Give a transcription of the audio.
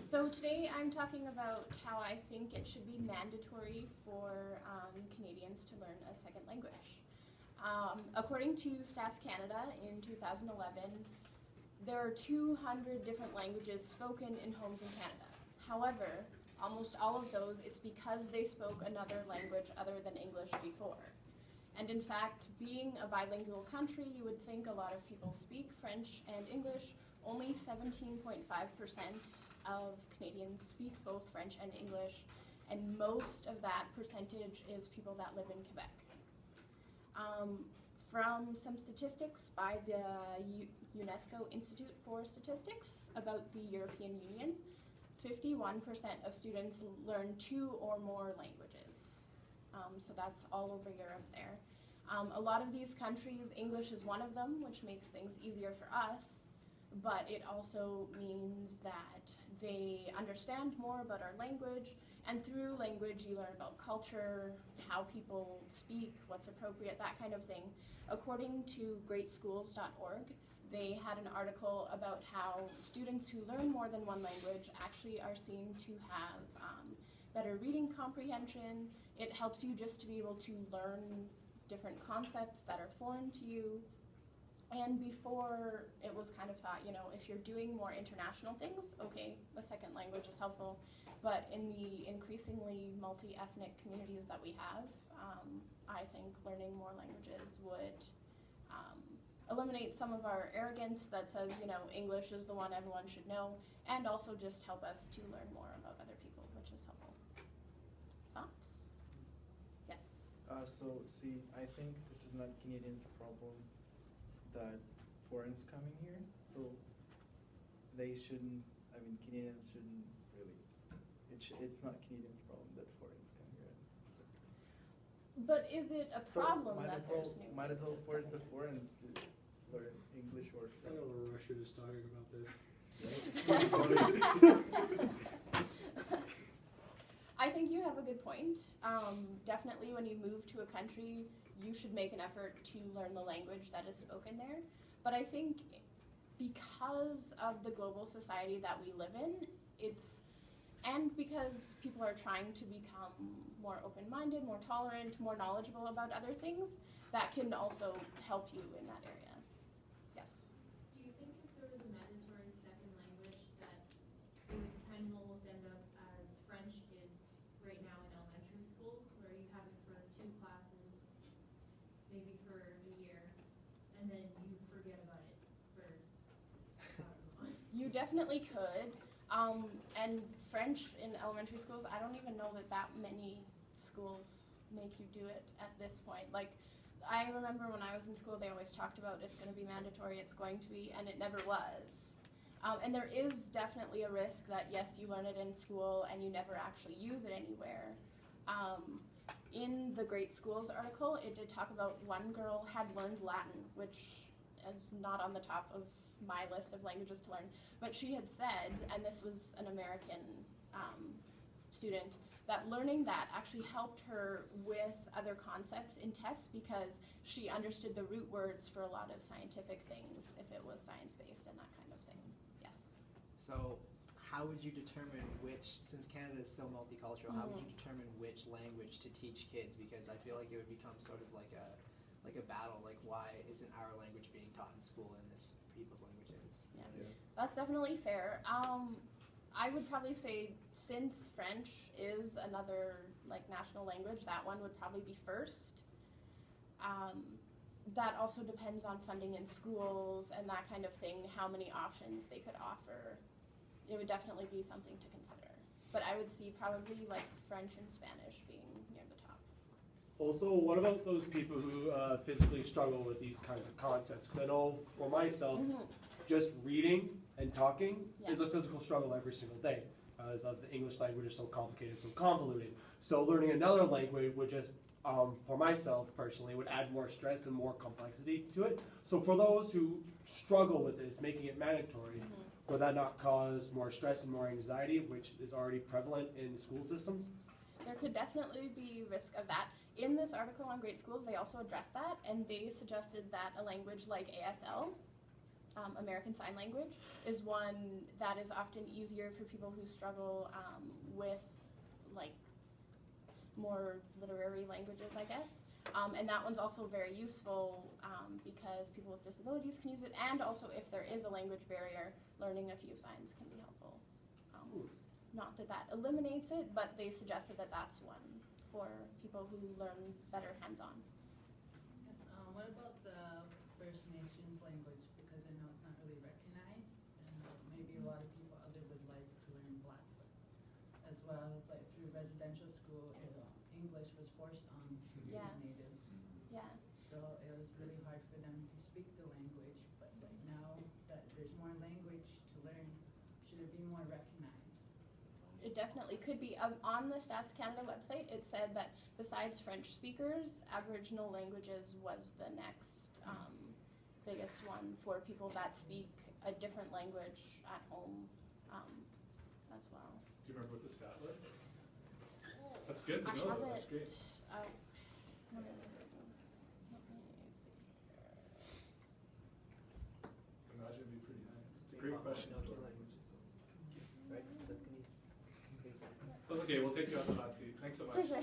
So today I'm talking about how I think it should be mandatory for Canadians to learn a second language. According to Stats Canada in 2011, there are 200 different languages spoken in homes in Canada. However, almost all of those, it's because they spoke another language other than English before. And in fact, being a bilingual country, you would think a lot of people speak French and English. Only 17.5% of Canadians speak both French and English, and most of that percentage is people that live in Quebec. From some statistics by the UNESCO Institute for Statistics about the European Union, 51% of students learn 2 or more languages. So that's all over Europe there. A lot of these countries, English is one of them, which makes things easier for us, but it also means that they understand more about our language, and through language you learn about culture, how people speak, what's appropriate, that kind of thing. According to greatschools.org, they had an article about how students who learn more than one language actually are seen to have better reading comprehension. It helps you just to be able to learn different concepts that are foreign to you. And before, it was kind of thought, you know, if you're doing more international things, okay, a second language is helpful. But in the increasingly multi-ethnic communities that we have, I think learning more languages would eliminate some of our arrogance that says, you know, English is the one everyone should know, and also just help us to learn more about other people, which is helpful. Thoughts? Yes? So, see, I think this is not Canadians' problem that foreigners coming here, so they shouldn't, I mean, Canadians shouldn't really, it's not Canadians' problem that foreigners come here. So. But is it a problem that there's new might as well languages force coming the in? foreigners to learn English or I know the Russian is talking about this. I think you have a good point. Definitely when you move to a country, you should make an effort to learn the language that is spoken there. But I think because of the global society that we live in, and because people are trying to become more open-minded, more tolerant, more knowledgeable about other things, that can also help you in that area. Yes? Do you think if there was a mandatory second language that it would kind of almost end up as French is right now in elementary schools, where you have it for 2 classes, maybe for a year, and then you forget about it for however long? You definitely could. And French in elementary schools, I don't even know that many schools make you do it at this point. Like, I remember when I was in school, they always talked about it's going to be mandatory, it's going to be, and it never was. And there is definitely a risk that, yes, you learn it in school and you never actually use it anywhere. In the Great Schools article, it did talk about one girl had learned Latin, which is not on the top of my list of languages to learn, but she had said, and this was an American student, that learning that actually helped her with other concepts in tests because she understood the root words for a lot of scientific things if it was science-based and that kind of thing. Yes? So how would you determine which, since Canada is so multicultural, how would you determine which language to teach kids? Because I feel like it would become sort of like a battle, like why isn't our language being taught in school and this people's languages? Yeah. That's definitely fair. I would probably say since French is another like national language, that one would probably be first. That also depends on funding in schools and that kind of thing, how many options they could offer. It would definitely be something to consider. But I would see probably like French and Spanish being near the top. Also, what about those people who physically struggle with these kinds of concepts? Because I know for myself, just reading and talking is a physical struggle every single day, as the English language is so complicated, so convoluted. So learning another language would just, for myself personally, would add more stress and more complexity to it. So for those who struggle with this, making it mandatory, would that not cause more stress and more anxiety, which is already prevalent in school systems? There could definitely be risk of that. In this article on Great Schools, they also addressed that, and they suggested that a language like ASL American Sign Language is one that is often easier for people who struggle with like more literary languages, I guess. And that one's also very useful because people with disabilities can use it, and also if there is a language barrier, learning a few signs can be helpful. Not that that eliminates it, but they suggested that that's one for people who learn better hands-on. Yes, what about the First Nations language? Because I know it's not really recognized, and maybe a lot of people out there would like to learn Blackfoot, as well as like through residential school, English was forced on Yeah. natives. Yeah. So it was really hard for them to speak the language, but like now that there's more language to learn, should it be more recognized? It definitely could be. On the Stats Canada website, it said that besides French speakers, Aboriginal languages was the next biggest one for people that speak a different language at home as well. Do you remember what the stat was? That's good to I know. have That's it. great. Let me see here. Imagine it'd be pretty high. It's a great question. Know two Storm. languages. Right? Is that Denise? That's okay. We'll take you out the hot seat. Thanks so much. For sure.